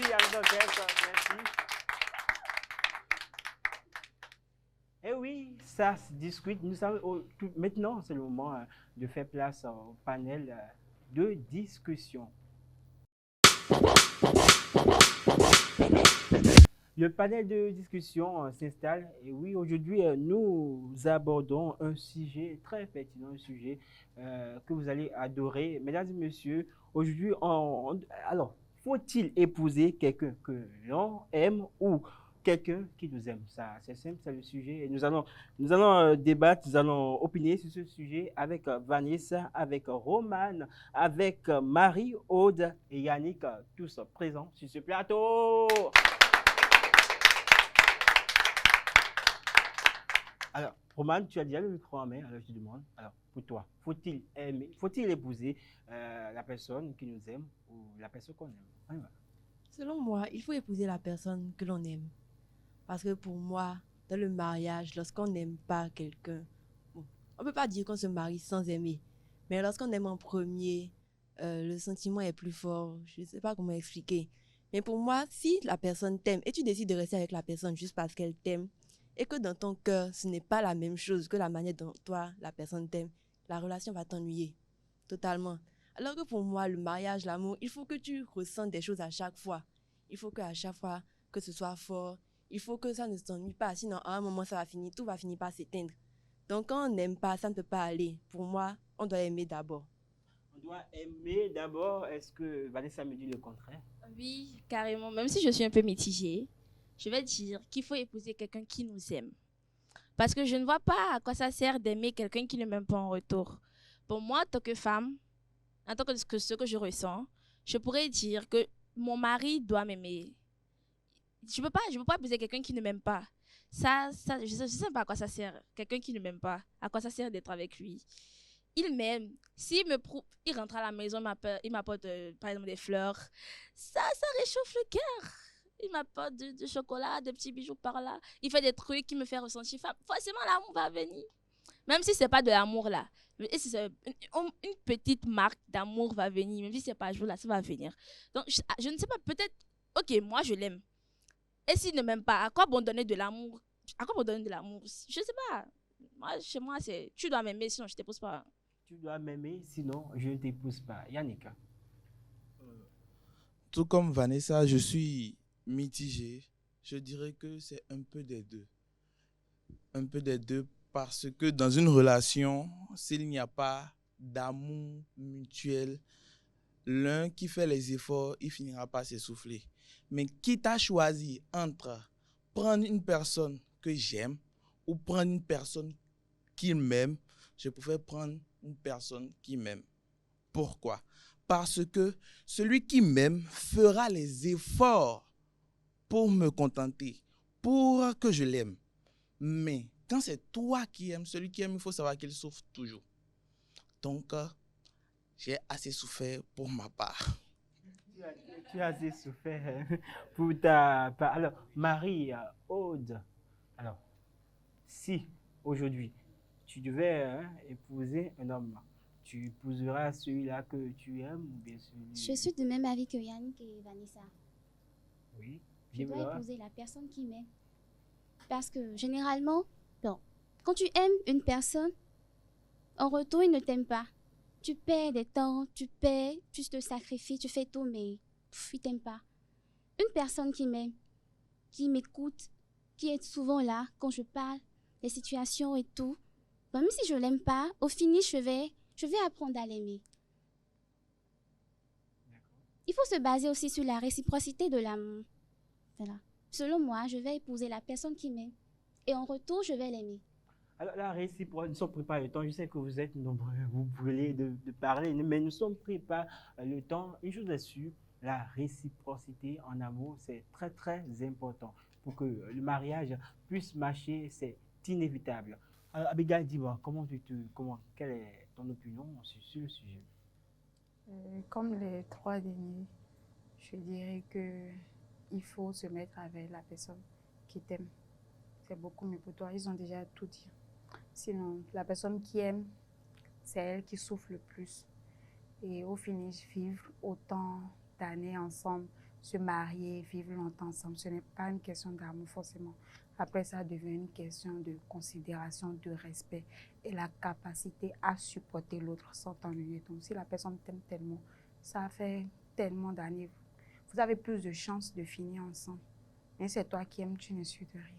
Merci, Anne-Sophie, merci. Eh oui, ça se discute. Nous savons, maintenant, c'est le moment de faire place au panel de discussion. Le panel de discussion s'installe. Et oui, aujourd'hui, nous abordons un sujet très pertinent, un sujet que vous allez adorer. Mesdames et messieurs, aujourd'hui, alors, faut-il épouser quelqu'un que l'on aime ou quelqu'un qui nous aime? Ça, c'est simple, c'est le sujet. Et nous allons débattre, nous allons opiner sur ce sujet avec Vanessa, avec Romane, avec Marie, Aude et Yannick, tous présents sur ce plateau. Alors, Romane, tu as déjà le micro en main, alors je te demande, alors pour toi, faut-il épouser la personne qui nous aime ou la personne qu'on aime? Selon moi, il faut épouser la personne que l'on aime. Parce que pour moi, dans le mariage, lorsqu'on n'aime pas quelqu'un, bon, on ne peut pas dire qu'on se marie sans aimer. Mais lorsqu'on aime en premier, le sentiment est plus fort. Je ne sais pas comment expliquer. Mais pour moi, si la personne t'aime et tu décides de rester avec la personne juste parce qu'elle t'aime, et que dans ton cœur, ce n'est pas la même chose que la manière dont toi, la personne t'aime, la relation va t'ennuyer totalement. Alors que pour moi, le mariage, l'amour, il faut que tu ressentes des choses à chaque fois. Il faut qu'à chaque fois, que ce soit fort. Il faut que ça ne t'ennuie pas. Sinon, à un moment, ça va finir, tout va finir par s'éteindre. Donc, quand on n'aime pas, ça ne peut pas aller. Pour moi, on doit aimer d'abord. On doit aimer d'abord. Est-ce que Vanessa me dit le contraire? Oui, carrément. Même si je suis un peu mitigée, je vais dire qu'il faut épouser quelqu'un qui nous aime. Parce que je ne vois pas à quoi ça sert d'aimer quelqu'un qui ne m'aime pas en retour. Pour moi, en tant que femme, en tant que ce que je ressens, je pourrais dire que mon mari doit m'aimer. Je peux pas épouser quelqu'un qui ne m'aime pas. Ça, je sais pas à quoi ça sert. Quelqu'un qui ne m'aime pas, à quoi ça sert d'être avec lui? Il m'aime. Il rentre à la maison, il m'apporte par exemple des fleurs. Ça réchauffe le cœur. Il m'apporte du chocolat, des petits bijoux par là. Il fait des trucs qui me font ressentir femme. Forcément, l'amour va venir. Même si ce n'est pas de l'amour là. Et si une petite marque d'amour va venir, même si ce n'est pas un jour là, ça va venir. Donc, je ne sais pas, peut-être, ok, moi je l'aime. Et s'il ne m'aime pas, à quoi bon donner de l'amour? À quoi bon donner de l'amour? Je ne sais pas. Moi, chez moi, c'est tu dois m'aimer, sinon je ne t'épouse pas. Tu dois m'aimer, sinon je ne t'épouse pas. Yannick. Tout comme Vanessa, je suis mitigé. Je dirais que c'est un peu des deux. Un peu des deux parce que dans une relation, s'il n'y a pas d'amour mutuel, l'un qui fait les efforts, il finira par s'essouffler. Mais quitte à choisir entre prendre une personne que j'aime ou prendre une personne qui m'aime, je préfère prendre une personne qui m'aime. Pourquoi? Parce que celui qui m'aime fera les efforts pour me contenter, pour que je l'aime. Mais quand c'est toi qui aimes, celui qui aime, il faut savoir qu'il souffre toujours. Donc, j'ai assez souffert pour ma part. Tu as assez souffert pour ta part. Alors, Marie, Aude, alors, si aujourd'hui tu devais épouser un homme, tu épouseras celui-là que tu aimes ou bien celui... Je suis du même avis que Yannick et Vanessa. Oui, Je bien dois épouser la personne qui m'aime. Parce que généralement, quand tu aimes une personne, en retour, il ne t'aime pas. Tu perds des temps, tu te sacrifies, tu fais tout, mais il ne t'aime pas. Une personne qui m'aime, qui m'écoute, qui est souvent là quand je parle, des situations et tout, même si je ne l'aime pas, au finish, je vais apprendre à l'aimer. Il faut se baser aussi sur la réciprocité de l'amour. Voilà. Selon moi, je vais épouser la personne qui m'aime. Et en retour, je vais l'aimer. Alors, la réciprocité, nous sommes pris par le temps. Je sais que vous êtes nombreux, vous brûlez de parler, mais nous sommes pris par le temps. Une chose est sûre, la réciprocité en amour, c'est très, très important. Pour que le mariage puisse marcher, c'est inévitable. Alors, Abigail, dis-moi, quelle est ton opinion sur le sujet? Comme les trois derniers, je dirais que il faut se mettre avec la personne qui t'aime. C'est beaucoup mieux pour toi. Ils ont déjà tout dit. Sinon, la personne qui aime, c'est elle qui souffre le plus. Et au finish, vivre autant d'années ensemble, se marier, vivre longtemps ensemble, ce n'est pas une question d'amour forcément. Après, ça devient une question de considération, de respect et la capacité à supporter l'autre sans t'ennuyer. Donc, si la personne t'aime tellement, ça fait tellement d'années, vous avez plus de chances de finir ensemble. Mais c'est toi qui aimes, tu ne suis de rien.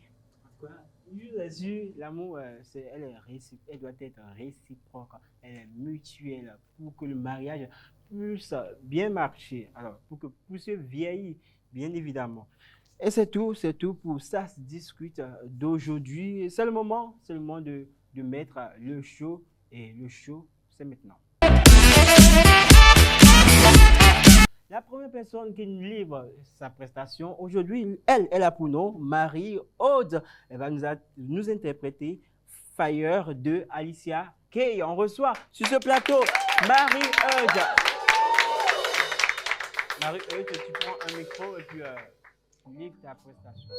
L'amour, elle doit être réciproque, elle est mutuelle pour que le mariage puisse bien marcher. Alors, pour ce vieillir, bien évidemment. Et c'est tout pour ça se discute d'aujourd'hui. C'est le moment de mettre le show, et le show, c'est maintenant. La première personne qui nous livre sa prestation aujourd'hui, elle a pour nom Marie-Aude. Elle va nous interpréter Fire de Alicia Keys. On reçoit sur ce plateau Marie-Aude. Marie-Aude, tu prends un micro et puis livre ta prestation.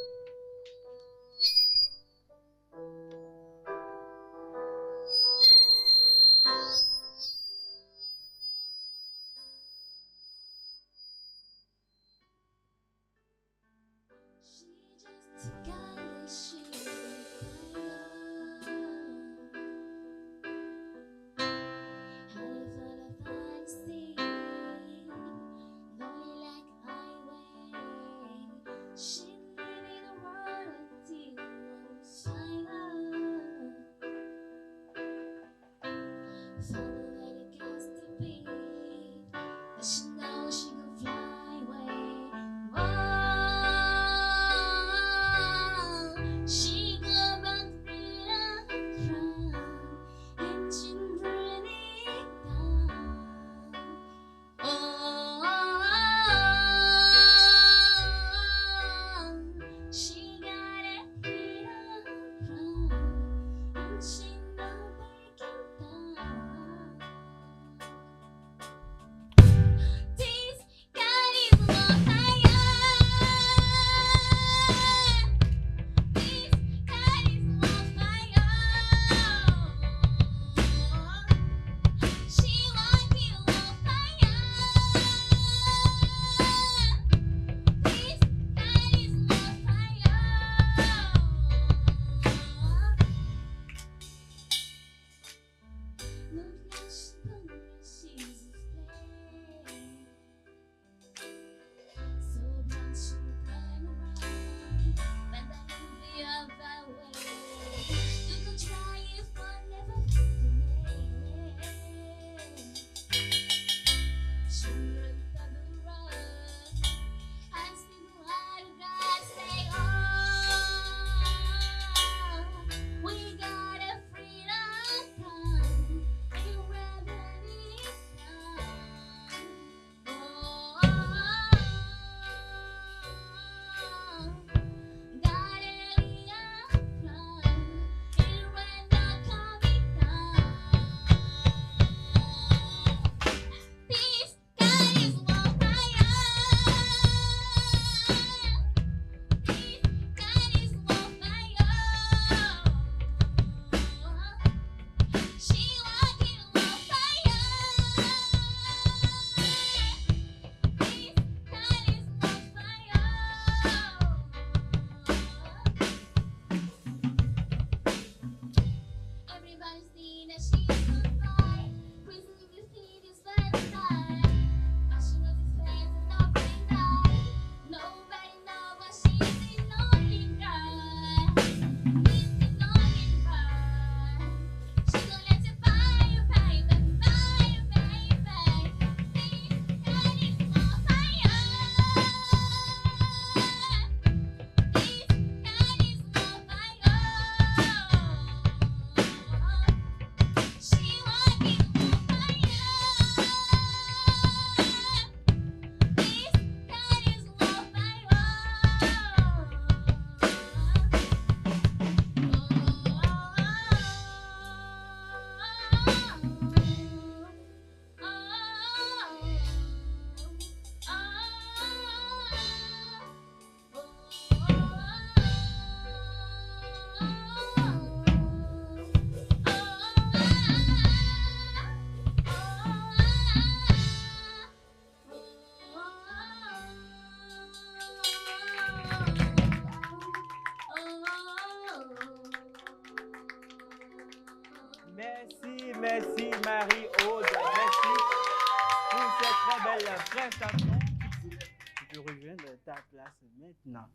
rejoindre ta place maintenant.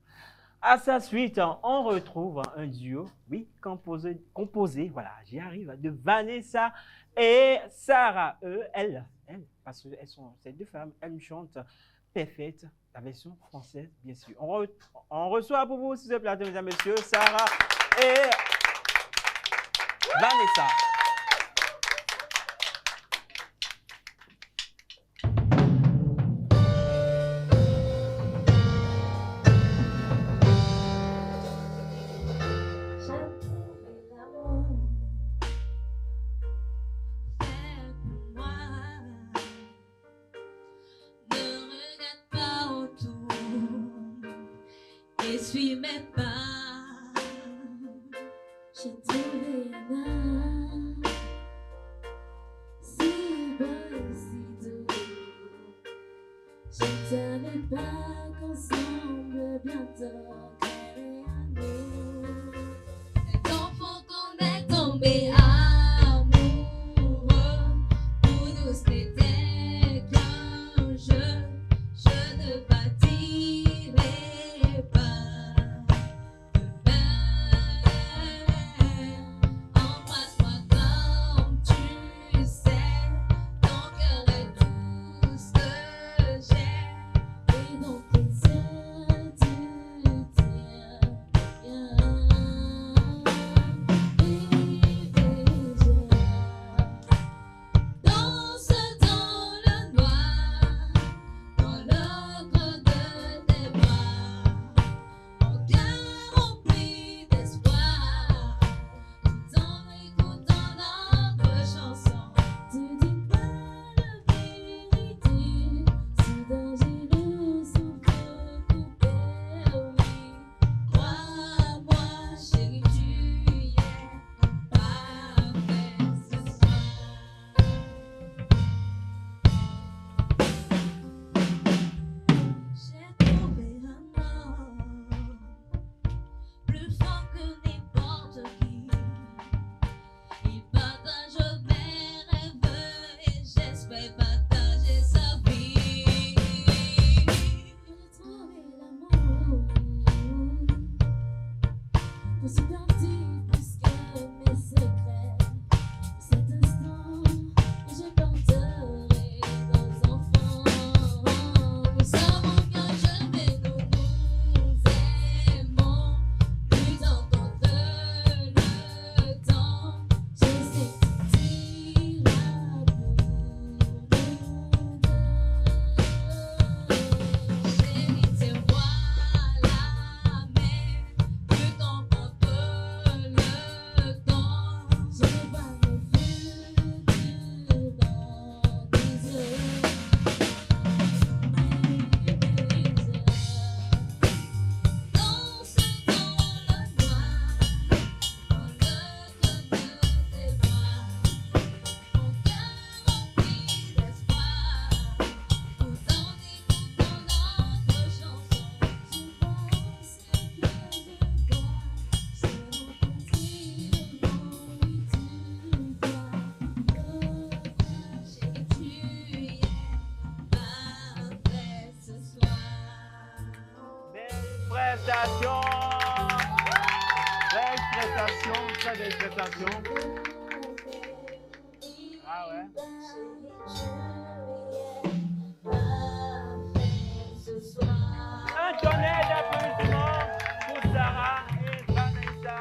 À sa suite, on retrouve un duo, oui, composé, voilà, j'y arrive, de Vanessa et Sarah. Elles, parce que ces deux femmes, elles chantent parfaite, la version française, bien sûr. On reçoit pour vous sur ce plateau, mesdames et messieurs, Sarah et Vanessa. Essuie mes pas, j'ai trouvé un âme si beau et si doux. Je ne savais pas qu'ensemble bientôt créer un nous. Cet enfant qu'on est tombé amoureux, pour nous c'était qu'un jeu, je ne bâtirai pas. Embrasse-moi comme tu sais, ton cœur est tout ce que j'ai, et dans tes yeux tu tiens bien. Danse dans le noir, dans l'ocre de tes bras, mon cœur rempli d'espoir, tout en écoutant notre chanson. Tu dis pas la vérité, c'est dangereux, souffle coupé, oui. Crois-moi, chérie, tu y es parfait ce soir. J'ai trouvé un homme plus fort que n'importe qui. Il partage mes rêves et j'espère partager sa vie. J'ai trouvé l'amour, je suis partie plus que mes secrets. Cet instant, je porterai nos enfants. Nous savons qu'un jamais nous nous aimons, luttant contre le temps. Je sais que tu iras pour nous deux. Chérie, tiens-moi la main, plus qu'on contre le temps. Je vois le futur dans tes yeux. Danse dans le noir, dans l'œuvre de tes bras, mon cœur rempli d'espoir, tout en écoutant notre chanson. Je pense que je vois, c'est mon continent, oui, tu dois. Chérie, tu y es parfait ce soir. Belle prestation! Belle prestation, très belle prestation. Ah ouais? Un tonnerre d'applaudissements pour Sarah et Vanessa.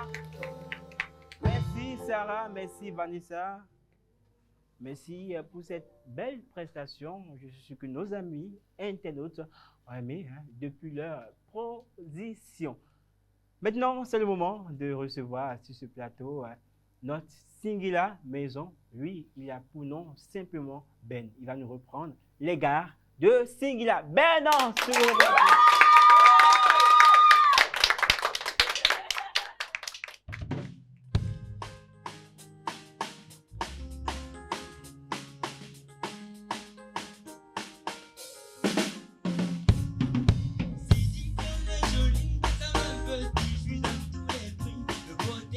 Merci Sarah, merci Vanessa. Merci pour cette belle prestation. Je suis sûr que nos amis internautes ont aimé depuis leur position. Maintenant, c'est le moment de recevoir sur ce plateau notre Singila Maison. Lui, il a pour nom simplement Ben. Il va nous reprendre les gars de Singila. Ben, non, sur le plateau.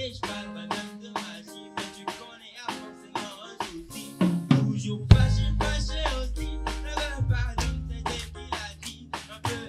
Je parle madame de magie, mais tu connais à forcément un souci. Toujours fâché aussi. Ne veux pas dire c'est ce qu'il a dit. Un peu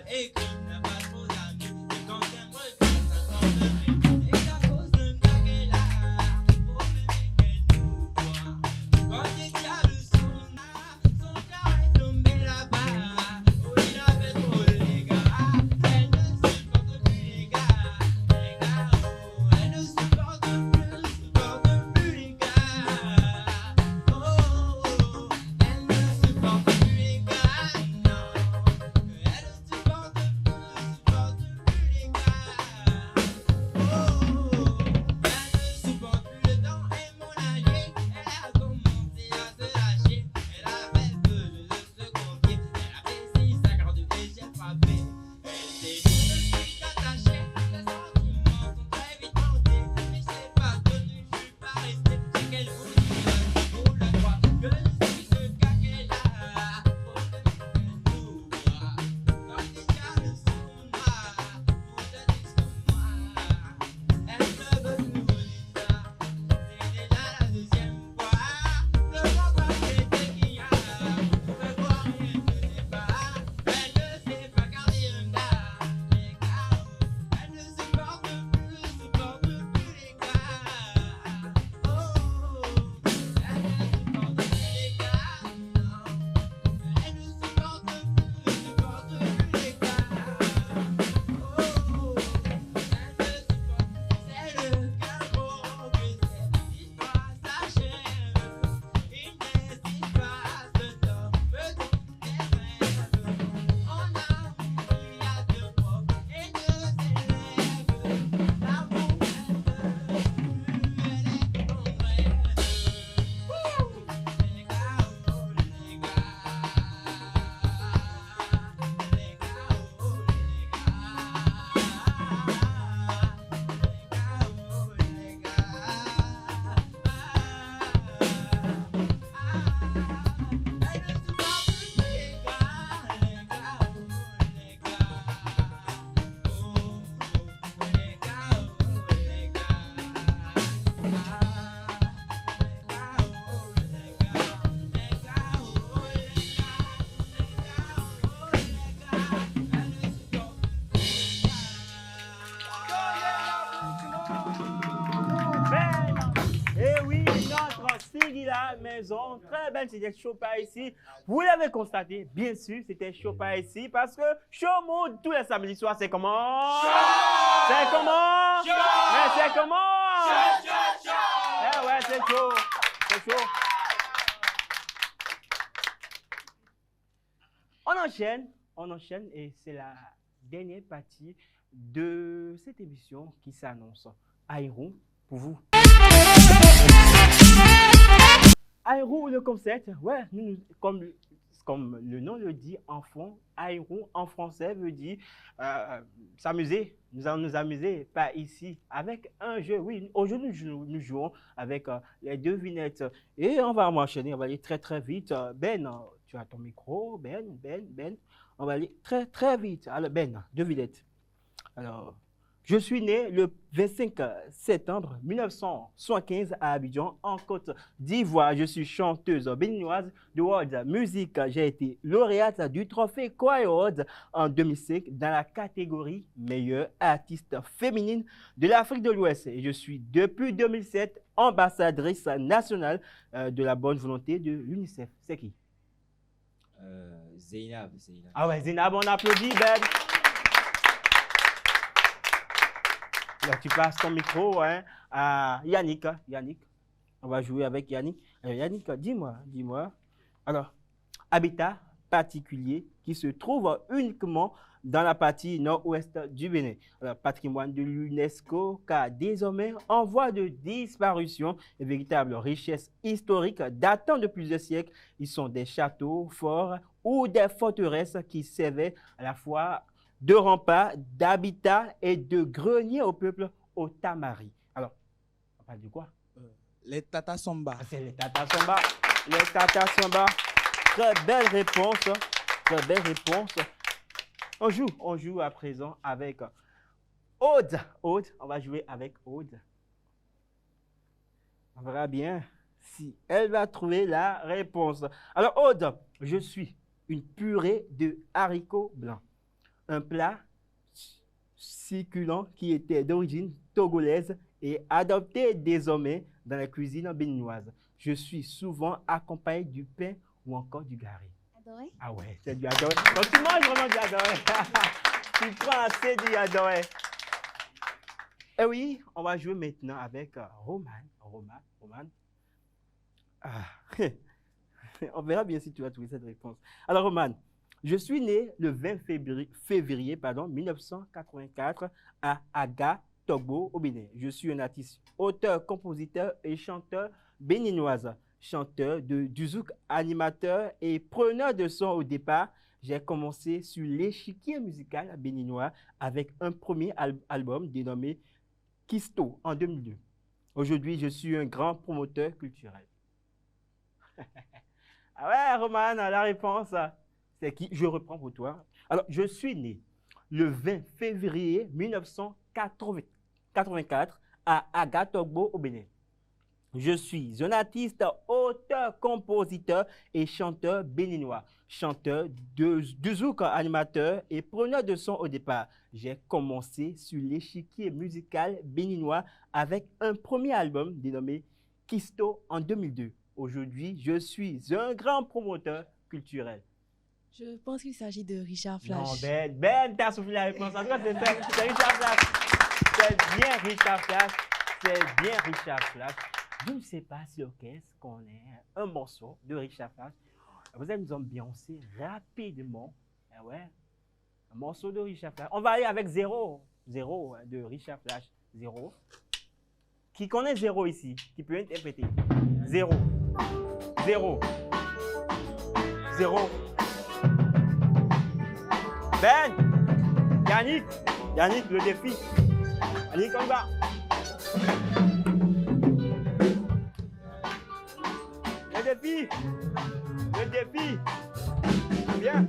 maison. Très belle, c'était chaud par ici. Vous l'avez constaté, bien sûr, c'était chaud par ici parce que Show Mood tous les samedis soirs, c'est comment? C'est comment? Mais c'est comment? Eh ouais, c'est chaud. C'est chaud. On enchaîne et c'est la dernière partie de cette émission qui s'annonce. Aïrou, pour vous. Aïrou, le concept, ouais, comme le nom le dit en fond, Aïrou en français veut dire s'amuser. Nous allons nous amuser, pas ici, avec un jeu. Oui, aujourd'hui nous jouons avec les devinettes. Et on va enchaîner, on va aller très très vite. Ben, tu as ton micro, Ben. On va aller très très vite. Alors Ben, devinette. Alors, je suis né le 25 septembre 1975 à Abidjan, en Côte d'Ivoire. Je suis chanteuse béninoise de World Music. J'ai été lauréate du trophée Choir Award en 2005 dans la catégorie meilleure artiste féminine de l'Afrique de l'Ouest. Et je suis depuis 2007 ambassadrice nationale de la bonne volonté de l'UNICEF. C'est qui? Zeynab. Ah ouais, Zeynab, on applaudit, Ben. Là, tu passes ton micro à Yannick. On va jouer avec Yannick. Yannick, dis-moi. Alors, habitat particulier qui se trouve uniquement dans la partie nord-ouest du Bénin. Alors, patrimoine de l'UNESCO, car désormais en voie de disparition, une véritable richesse historique datant de plusieurs siècles. Ils sont des châteaux, forts ou des forteresses qui servaient à la fois de remparts, d'habitat et de grenier au peuple Otamari. Alors, on parle de quoi? Les Tata Samba. C'est les Tata Samba. Les Tata Samba. Très belle réponse. Très belle réponse. On joue à présent avec Aude. On va jouer avec Aude. On verra bien si elle va trouver la réponse. Alors, Aude, je suis une purée de haricots blancs. Un plat succulent qui était d'origine togolaise et adopté désormais dans la cuisine béninoise. Je suis souvent accompagné du pain ou encore du gari. Adoré? Ah ouais, c'est du adoré. Donc tu manges vraiment du adoré. Tu prends assez du adoré. Et oui, on va jouer maintenant avec Roman. Ah. On verra bien si tu vas trouver cette réponse. Alors Roman, je suis né le 20 février 1984 à Ouagadougou, au Bénin. Je suis un artiste, auteur, compositeur et chanteur béninoise. Chanteur du zouk, animateur et preneur de son au départ. J'ai commencé sur l'échiquier musical béninois avec un premier album dénommé Kisto en 2002. Aujourd'hui, je suis un grand promoteur culturel. Ah ouais, Roman, la réponse, c'est qui? Je reprends pour toi. Alors, je suis né le 20 février 1984 à Ouagadougou, au Bénin. Je suis un artiste, auteur, compositeur et chanteur béninois. Chanteur du zouk, animateur et preneur de son au départ. J'ai commencé sur l'échiquier musical béninois avec un premier album dénommé Kisto en 2002. Aujourd'hui, je suis un grand promoteur culturel. Je pense qu'il s'agit de Richard Flash. Non, Ben, t'as soufflé la réponse. En tout cas, c'est Richard Flash. C'est bien Richard Flash. Je ne sais pas si l'orchestre connaît un morceau de Richard Flash. Vous allez nous ambiancer rapidement. Ah ouais, un morceau de Richard Flash. On va aller avec Zéro de Richard Flash. Zéro. Qui connaît Zéro ici? Qui peut interpréter? Zéro. Ben, Yannick, le défi. Yannick, on y va. Le défi. Viens,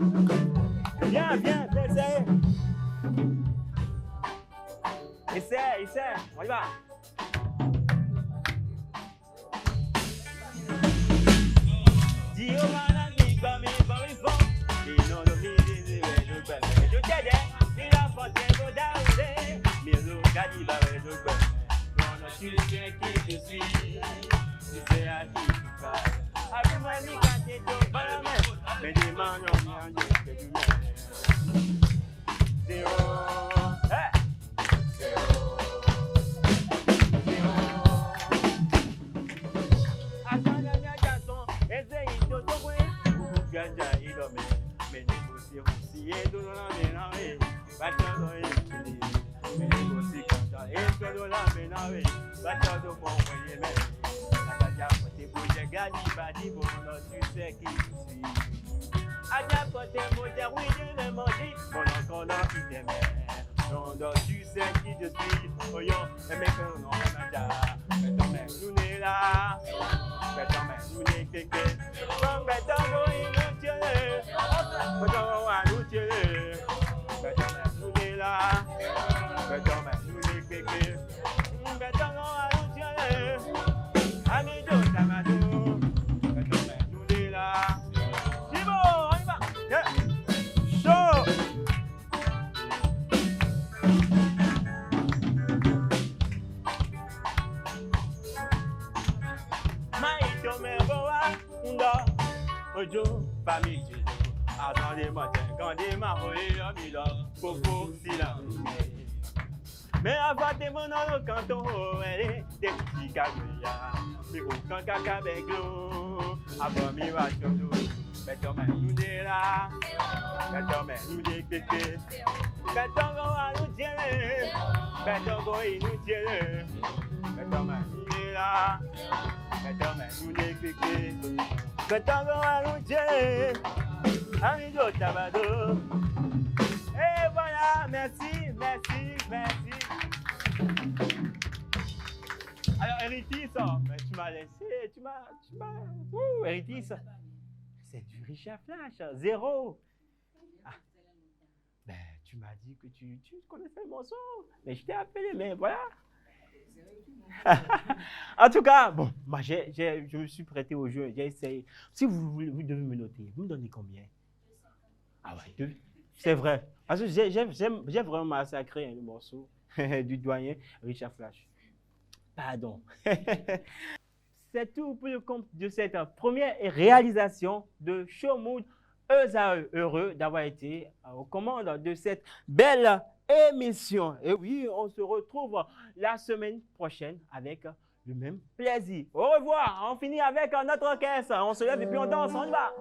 essaie. On y va. Tu sais qui je suis, oh yo, mais que non, mais nous n'est là, mais nous n'est que, Ojo, famille, attendez-moi, quand des maroilles, Coco, silence. Mais avant de mon nom, quand on est des petits cagouillards, mais aucun caca avec l'eau, avant mi va sur l'eau. Mais quand même, nous est là, mais quand même, nous est pété. Mais quand on va nous tirer, mais quand on va nous tirer, mais quand même, nous est là, mais quand même, nous est pété. Mais quand on va nous tirer, amigo Tabado. Et voilà, merci, merci, merci. Alors, Eritis, mais tu m'as laissé, Eritis, c'est du Richard Flash, 0. Ah. Ben, tu m'as dit que tu connaissais le morceau, mais je t'ai appelé, mais voilà. En tout cas, bon, moi, je me suis prêté au jeu, j'ai essayé. Si vous voulez, vous devez me noter, vous me donnez combien? Ah ouais, 2. C'est vrai. Parce que j'ai vraiment massacré le morceau du doyen Richard Flash. Pardon. C'est tout pour le compte de cette première réalisation de Showmood. Heureux d'avoir été aux commandes de cette belle émission. Et oui, on se retrouve la semaine prochaine avec le même plaisir. Au revoir. On finit avec notre orchestre. On se lève et puis on danse. On y va.